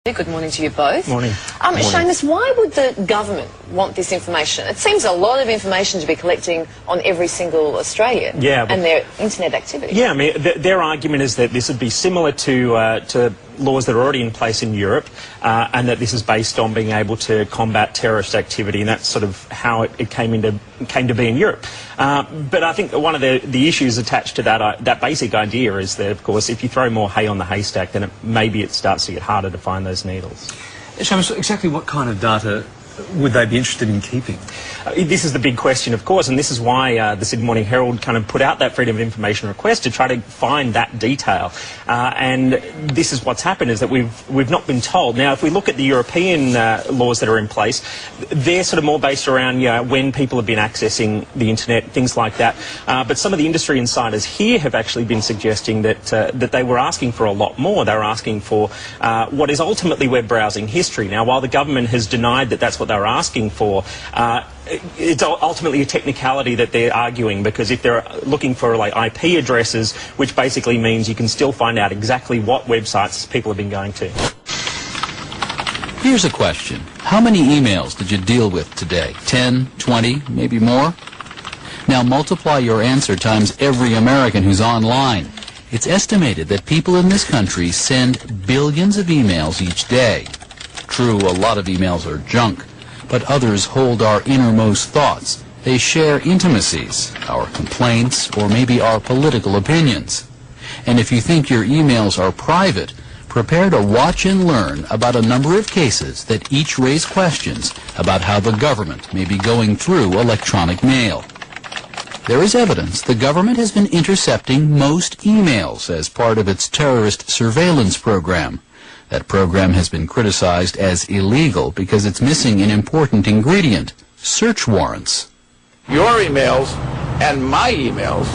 Good morning to you both. Morning. Seamus, why would the government want this information? It seems a lot of information to be collecting on every single Australian and their internet activity. Yeah, I mean, their argument is that this would be similar to laws that are already in place in Europe, and that this is based on being able to combat terrorist activity, and that's sort of how it came to be in Europe. But I think that one of the issues attached to that basic idea is that, of course, if you throw more hay on the haystack, then maybe it starts to get harder to find those needles. Seamus, exactly what kind of data would they be interested in keeping? This is the big question, of course, and this is why the Sydney Morning Herald kind of put out that Freedom of Information request to try to find that detail. And this is what's happened, is that we've not been told. Now, if we look at the European laws that are in place, they're sort of more based around when people have been accessing the internet, things like that. But some of the industry insiders here have actually been suggesting that they were asking for a lot more. They were asking for what is ultimately web browsing history. Now, while the government has denied that that's what they were asking for, it's ultimately a technicality that they're arguing, because if they're looking for like IP addresses, which basically means you can still find out exactly what websites people have been going to. Here's a question. How many emails did you deal with today? 10, 20, maybe more? Now multiply your answer times every American who's online. It's estimated that people in this country send billions of emails each day. True, a lot of emails are junk, but others hold our innermost thoughts. They share intimacies, our complaints, or maybe our political opinions. And if you think your emails are private, prepare to watch and learn about a number of cases that each raise questions about how the government may be going through electronic mail. There is evidence the government has been intercepting most emails as part of its terrorist surveillance program. That program has been criticized as illegal because it's missing an important ingredient: search warrants. Your emails and my emails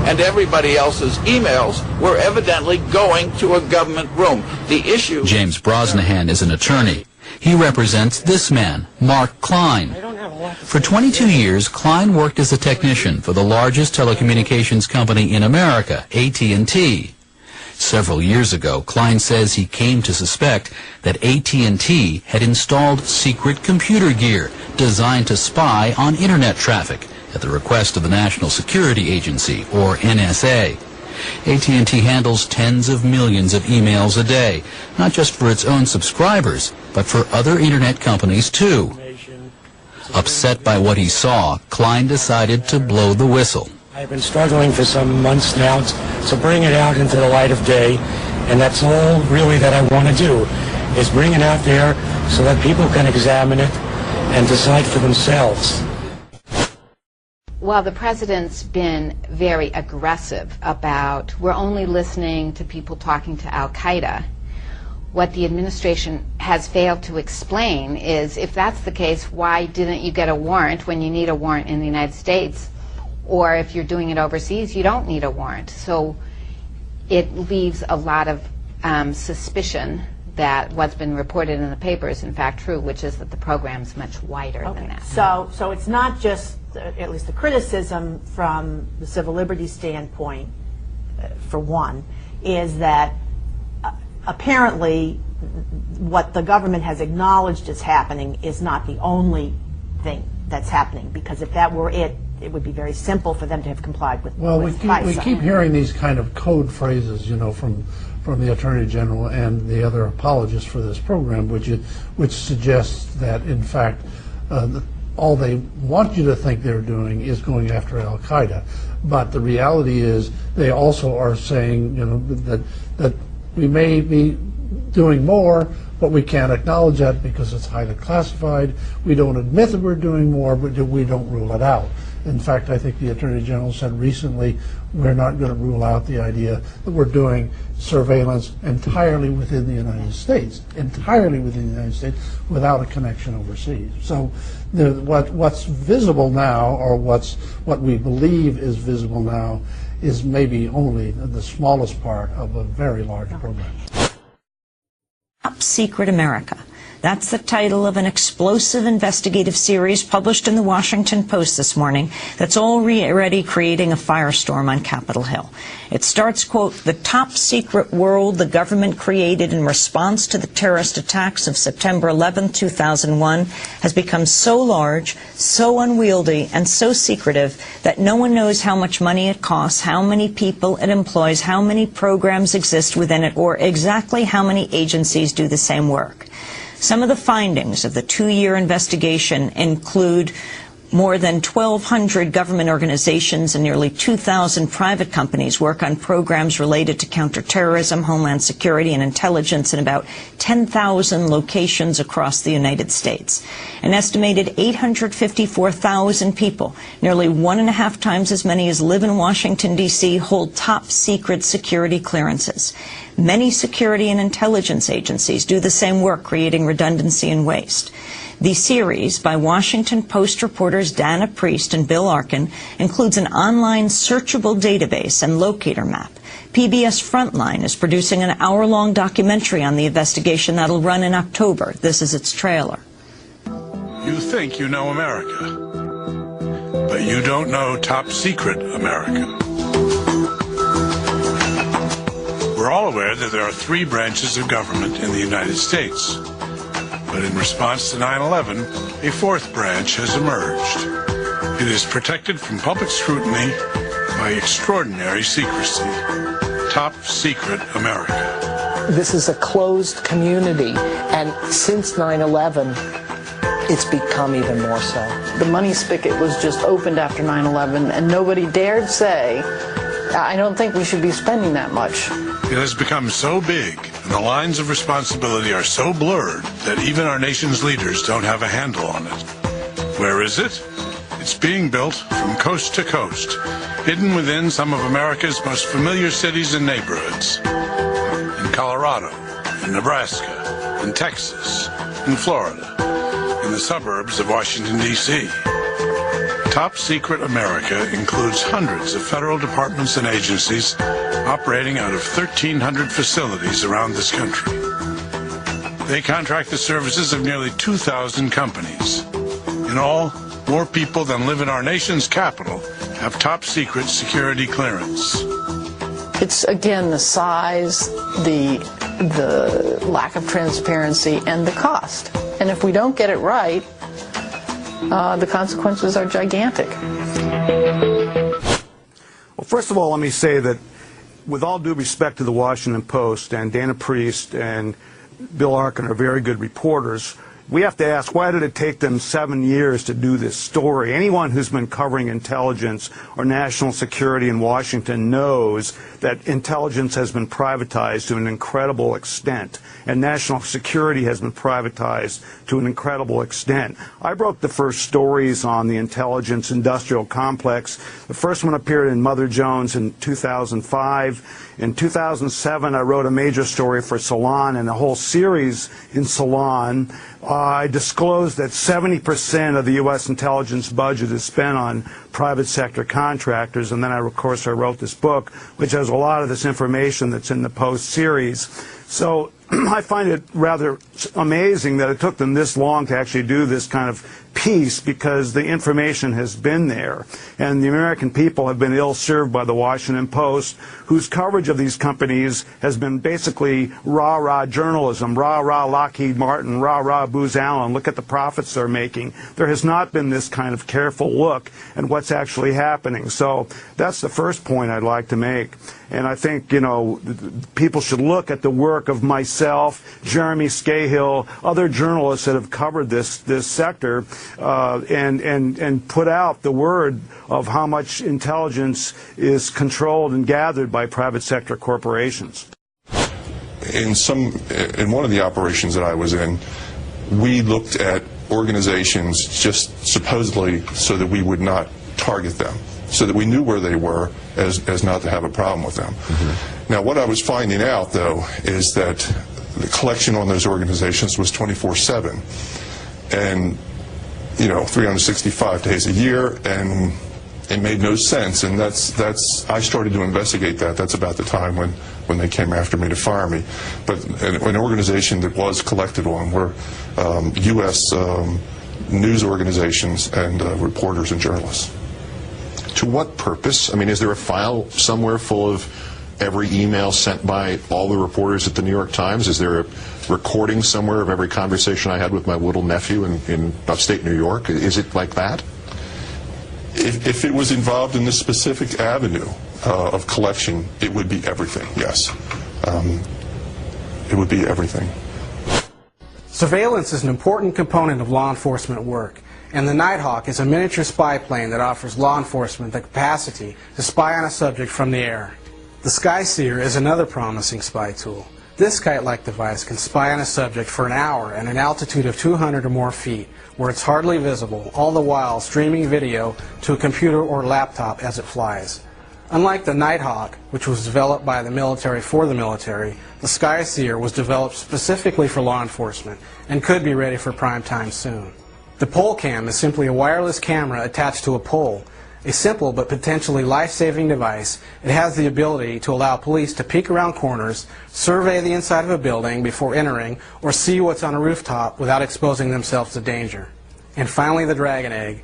and everybody else's emails were evidently going to a government room. The issue... James Brosnahan is an attorney. He represents this man, Mark Klein. For 22 years, Klein worked as a technician for the largest telecommunications company in America, AT&T. Several years ago, Klein says he came to suspect that AT&T had installed secret computer gear designed to spy on internet traffic at the request of the National Security Agency, or NSA. AT&T handles tens of millions of emails a day, not just for its own subscribers, but for other internet companies too. Upset by what he saw, Klein decided to blow the whistle. I've been struggling for some months now to bring it out into the light of day, and that's all really that I want to do, is bring it out there so that people can examine it and decide for themselves. Well, the president's been very aggressive about, we're only listening to people talking to al-Qaeda. What the administration has failed to explain is, if that's the case, why didn't you get a warrant when you need a warrant in the United States? Or if you're doing it overseas, you don't need a warrant. So it leaves a lot of suspicion that what's been reported in the paper is in fact true, which is that the program's much wider than that. So it's not just, at least the criticism from the civil liberties standpoint, for one, is that apparently what the government has acknowledged is happening is not the only thing that's happening, because if that were it, it would be very simple for them to have complied with. Well, we keep hearing these kind of code phrases, from the Attorney General and the other apologists for this program, which suggests that in fact all they want you to think they're doing is going after al-Qaeda. But the reality is they also are saying, that we may be doing more, but we can't acknowledge that because it's highly classified. We don't admit that we're doing more, but we don't rule it out. In fact, I think the Attorney General said recently, we're not going to rule out the idea that we're doing surveillance entirely within the United States, without a connection overseas. So what's visible now, or what we believe is visible now, is maybe only the smallest part of a very large program. Top secret America. That's the title of an explosive investigative series published in the Washington Post this morning that's already creating a firestorm on Capitol Hill. It starts, quote, "The top secret world the government created in response to the terrorist attacks of September 11, 2001 has become so large, so unwieldy, and so secretive that no one knows how much money it costs, how many people it employs, how many programs exist within it, or exactly how many agencies do the same work." Some of the findings of the 2-year investigation include more than 1,200 government organizations and nearly 2,000 private companies work on programs related to counterterrorism, homeland security, and intelligence in about 10,000 locations across the United States. An estimated 854,000 people, nearly 1.5 times as many as live in Washington, D.C., hold top-secret security clearances. Many security and intelligence agencies do the same work, creating redundancy and waste. The series by Washington Post reporters Dana Priest and Bill Arkin includes an online searchable database and locator map. PBS Frontline is producing an hour-long documentary on the investigation that'll run in October. This is its trailer. You think you know America, but you don't know top secret America. We're all aware that there are 3 branches of government in the United States. But in response to 9/11, a 4th branch has emerged. It is protected from public scrutiny by extraordinary secrecy. Top secret America. This is a closed community, and since 9/11, it's become even more so. The money spigot was just opened after 9/11, and nobody dared say, I don't think we should be spending that much. It has become so big, and the lines of responsibility are so blurred that even our nation's leaders don't have a handle on it. Where is it? It's being built from coast to coast, hidden within some of America's most familiar cities and neighborhoods. In Colorado, in Nebraska, in Texas, in Florida, in the suburbs of Washington, D.C. Top Secret America includes hundreds of federal departments and agencies operating out of 1,300 facilities around this country. They contract the services of nearly 2,000 companies. In all, more people than live in our nation's capital have top secret security clearance. It's, again, the size, the lack of transparency, and the cost. And if we don't get it right, the consequences are gigantic. Well, first of all, let me say that with all due respect to the Washington Post, and Dana Priest and Bill Arkin are very good reporters, we have to ask, why did it take them 7 years to do this story? Anyone who's been covering intelligence or national security in Washington knows that intelligence has been privatized to an incredible extent, and national security has been privatized to an incredible extent. I wrote the first stories on the intelligence industrial complex. The first one appeared in Mother Jones in 2005. In 2007, I wrote a major story for Salon and a whole series in Salon. I disclosed that 70% of the U.S. intelligence budget is spent on private sector contractors, and then, of course, I wrote this book, which has a lot of this information that's in the Post series. So I find it rather amazing that it took them this long to actually do this kind of piece, because the information has been there, and the American people have been ill-served by the Washington Post, whose coverage of these companies has been basically rah-rah journalism, rah-rah Lockheed Martin, rah-rah Booz Allen, look at the profits they're making. There has not been this kind of careful look at what's actually happening. So that's the first point I'd like to make. And I think, you know, people should look at the work of myself, Jeremy Scahill, other journalists that have covered this sector, and put out the word of how much intelligence is controlled and gathered by private sector corporations. In one of the operations that I was in, we looked at organizations just supposedly so that we would not target them, so that we knew where they were as not to have a problem with them. Mm-hmm. Now, what I was finding out, though, is that the collection on those organizations was 24/7, and 365 days a year, and It made no sense, and I started to investigate that. That's about the time when they came after me to fire me. But an organization that was collected on were U.S. News organizations and reporters and journalists. To what purpose? I mean, is there a file somewhere full of every email sent by all the reporters at the New York Times? Is there a recording somewhere of every conversation I had with my little nephew in upstate New York? Is it like that? If it was involved in this specific avenue of collection, it would be everything, yes. It would be everything. Surveillance is an important component of law enforcement work, and the Nighthawk is a miniature spy plane that offers law enforcement the capacity to spy on a subject from the air. The Skyseer is another promising spy tool. This kite-like device can spy on a subject for an hour at an altitude of 200 or more feet, where it's hardly visible, all the while streaming video to a computer or laptop as it flies. Unlike the Nighthawk, which was developed by the military for the military, the Skyseer was developed specifically for law enforcement and could be ready for prime time soon. The pole cam is simply a wireless camera attached to a pole. A simple but potentially life-saving device, it has the ability to allow police to peek around corners, survey the inside of a building before entering, or see what's on a rooftop without exposing themselves to danger. And finally, the Dragon Egg.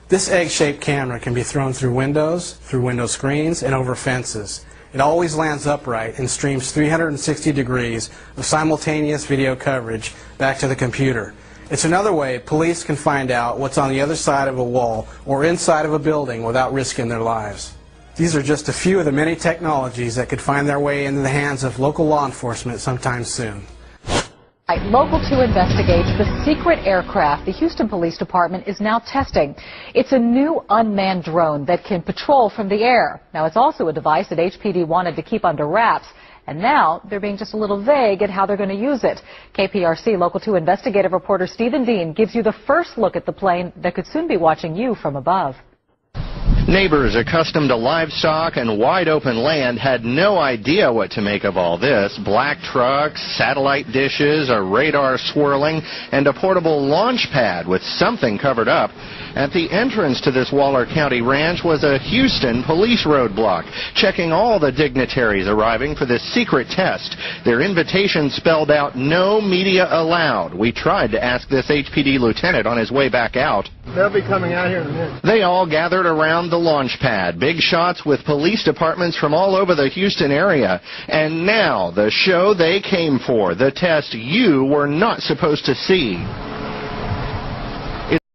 This egg-shaped camera can be thrown through window screens, and over fences. It always lands upright and streams 360 degrees of simultaneous video coverage back to the computer. It's another way police can find out what's on the other side of a wall or inside of a building without risking their lives. These are just a few of the many technologies that could find their way into the hands of local law enforcement sometime soon. Local 2 investigates the secret aircraft the Houston Police Department is now testing. It's a new unmanned drone that can patrol from the air. Now, it's also a device that HPD wanted to keep under wraps. And now they're being just a little vague at how they're going to use it. KPRC Local 2 investigative reporter Stephen Dean gives you the first look at the plane that could soon be watching you from above. Neighbors accustomed to livestock and wide-open land had no idea what to make of all this. Black trucks, satellite dishes, a radar swirling, and a portable launch pad with something covered up. At the entrance to this Waller County ranch was a Houston police roadblock, checking all the dignitaries arriving for this secret test. Their invitation spelled out no media allowed. We tried to ask this HPD lieutenant on his way back out. They'll be coming out here in a minute. They all gathered around the launch pad, big shots with police departments from all over the Houston area. And now, the show they came for, the test you were not supposed to see.